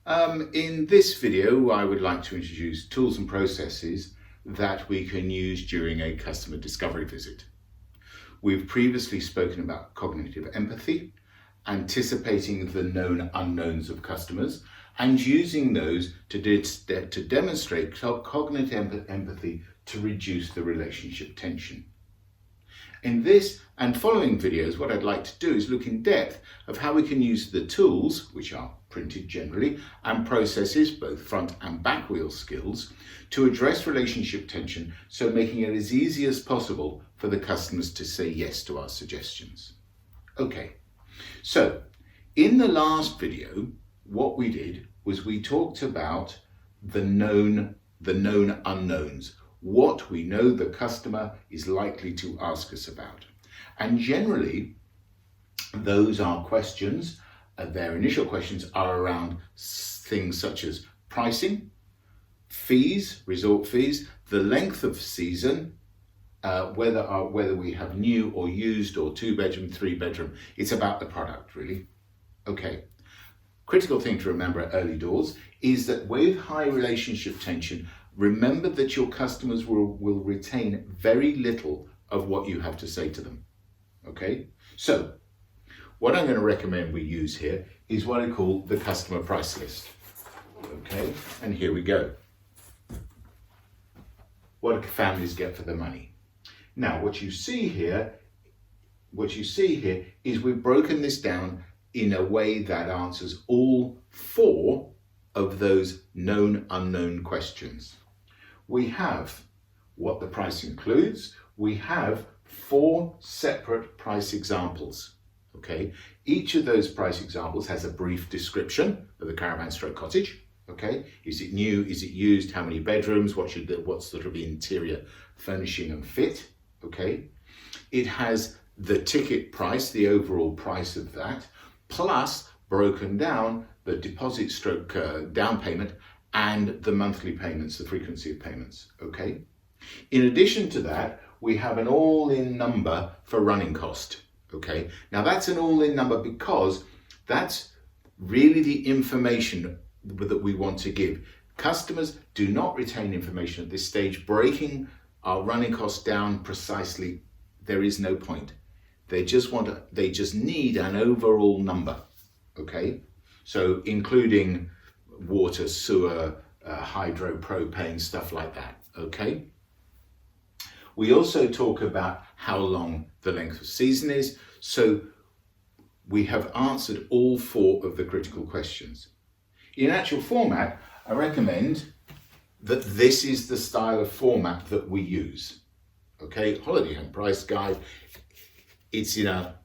In this video, I would like to introduce tools and processes that we can use during a customer discovery visit. We've previously spoken about cognitive empathy, anticipating the known unknowns of customers, and using those to demonstrate cognitive empathy to reduce the relationship tension. In this and following videos, what I'd like to do is look in depth of how we can use the tools, which are printed generally, and processes, both front and back wheel skills, to address relationship tension, so making it as easy as possible for the customers to say yes to our suggestions. Okay, so in the last video, what we did was we talked about the known unknowns, what we know the customer is likely to ask us about. And generally, those are questions, their initial questions are around things such as pricing, fees, resort fees, the length of season, whether we have new or used or 2-bedroom, 3-bedroom. It's about the product, really. Okay. Critical thing to remember at early doors is that with high relationship tension, remember that your customers will retain very little of what you have to say to them. Okay, so what I'm going to recommend we use here is what I call the customer price list. Okay, and here we go. What do families get for their money? Now, what you see here is we've broken this down in a way that answers all 4 of those known unknown questions. We have what the price includes. We have 4 separate price examples. Okay, each of those price examples has a brief description of the caravan/cottage. Okay, is it new? Is it used? How many bedrooms? What's sort of the interior furnishing and fit? Okay, it has the ticket price, the overall price of that, plus broken down the deposit / down payment and the monthly payments, the frequency of payments. Okay. In addition to that, we have an all-in number for running cost. Okay. Now that's an all-in number because that's really the information that we want to give. Customers do not retain information at this stage. Breaking our running costs down precisely, there is no point. They just need an overall number. Okay. So including water, sewer, hydro, propane, stuff like that. Okay. We also talk about how long the length of season is. So we have answered all 4 of the critical questions. In actual format, I recommend that this is the style of format that we use. Okay, holiday home price guide. It's in a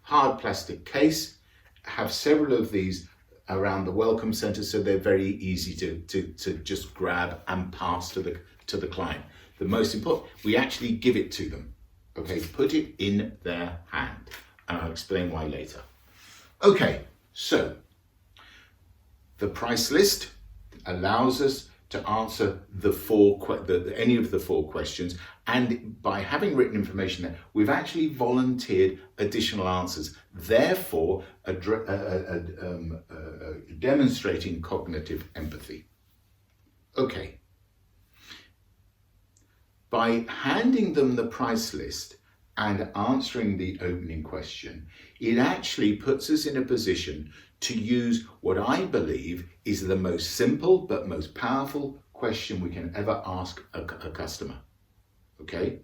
hard plastic case. Have several of these around the welcome center, so they're very easy to just grab and pass to the client. The most important, we actually give it to them. Okay, put it in their hand, and I'll explain why later. Okay, so the price list allows us to answer any of the 4 questions, and by having written information there, we've actually volunteered additional answers, therefore demonstrating cognitive empathy. Okay. By handing them the price list and answering the opening question, it actually puts us in a position to use what I believe is the most simple but most powerful question we can ever ask a customer. Okay?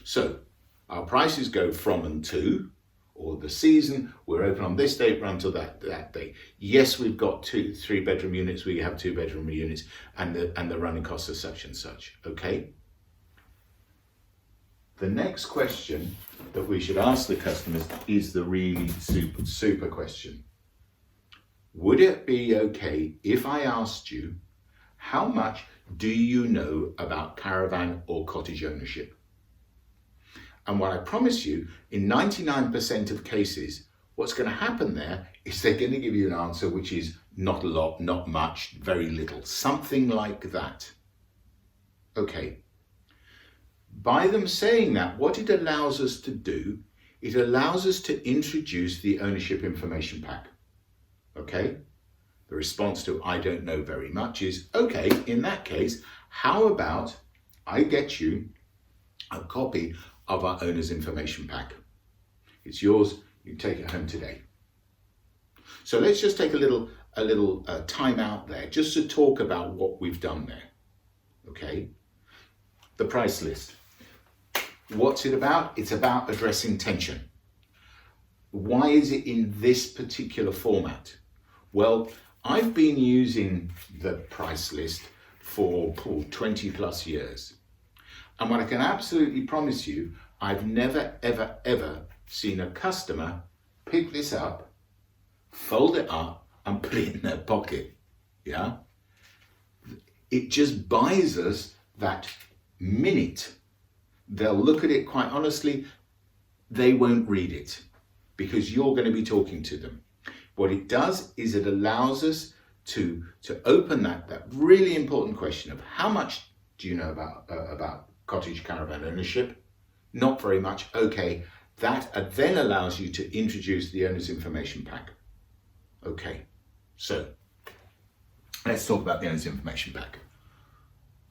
So our prices go from and to, or the season, we're open on this date, run till that date. Yes, we've got 3-bedroom units, we have 2-bedroom units, and the running costs are such and such. Okay? The next question that we should ask the customers is the really super question. Would it be okay if I asked you, how much do you know about caravan or cottage ownership? And what I promise you, in 99% of cases, what's going to happen there is they're going to give you an answer which is not a lot, not much, very little, something like that. Okay. By them saying that, what it allows us to do, it allows us to introduce the ownership information pack. Okay? the response to I don't know very much is, okay, in that case, how about I get you a copy of our owner's information pack. It's yours, you can take it home today. So let's just take a little time out there just to talk about what we've done there. Okay, the price list. What's it about? It's about addressing tension. Why is it in this particular format? Well, I've been using the price list for 20 plus years. And what I can absolutely promise you, I've never, ever, ever seen a customer pick this up, fold it up and put it in their pocket. Yeah. It just buys us that minute. They'll look at it quite honestly. They won't read it because you're going to be talking to them. What it does is it allows us to open that really important question of how much do you know about cottage caravan ownership? Not very much. Okay, that then allows you to introduce the owner's information pack. Okay, so let's talk about the owner's information pack.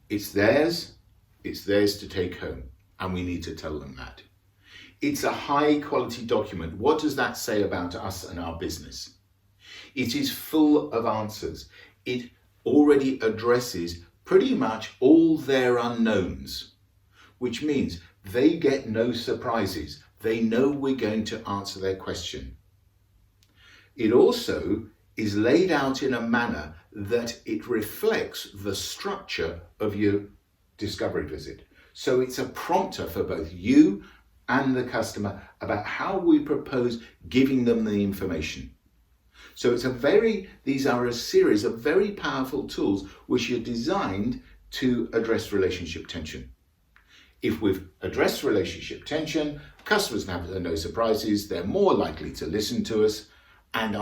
It's theirs to take home, and we need to tell them that. It's a high quality document. What does that say about us and our business? It is full of answers. It already addresses pretty much all their unknowns, which means they get no surprises. They know we're going to answer their question. It also is laid out in a manner that it reflects the structure of your discovery visit. So it's a prompter for both you and the customer about how we propose giving them the information. So these are a series of very powerful tools which are designed to address relationship tension. If we've addressed relationship tension, customers have no surprises, they're more likely to listen to us and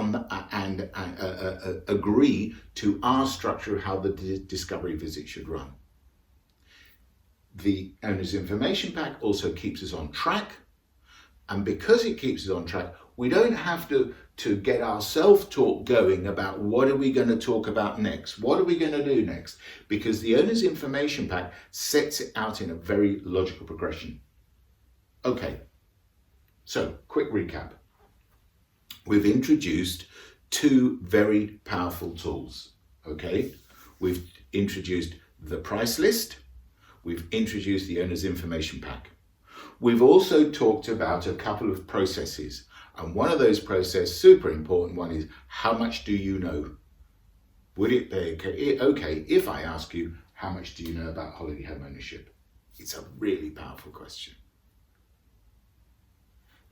agree to our structure of how the discovery visit should run. The owner's information pack also keeps us on track, and because it keeps us on track, we don't have to get our self-talk going about what are we going to talk about next, what are we going to do next, because the owner's information pack sets it out in a very logical progression. Okay, so quick recap. We've introduced two very powerful tools. Okay, we've introduced the price list. We've introduced the owner's information pack. We've also talked about a couple of processes. And one of those processes, super important one, is how much do you know? Would it be okay if I ask you, how much do you know about holiday home ownership? It's a really powerful question.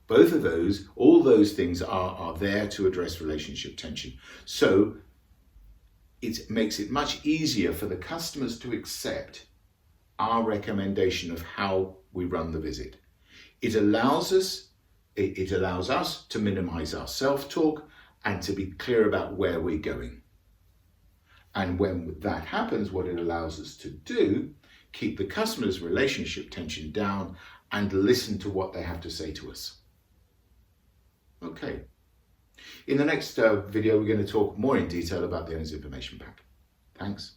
Both of those, all those things are there to address relationship tension. So it makes it much easier for the customers to accept our recommendation of how we run the visit. It allows us to minimize our self-talk and to be clear about where we're going. And when that happens, what it allows us to do, keep the customer's relationship tension down and listen to what they have to say to us. Okay. In the next video, we're going to talk more in detail about the owner's information pack. Thanks.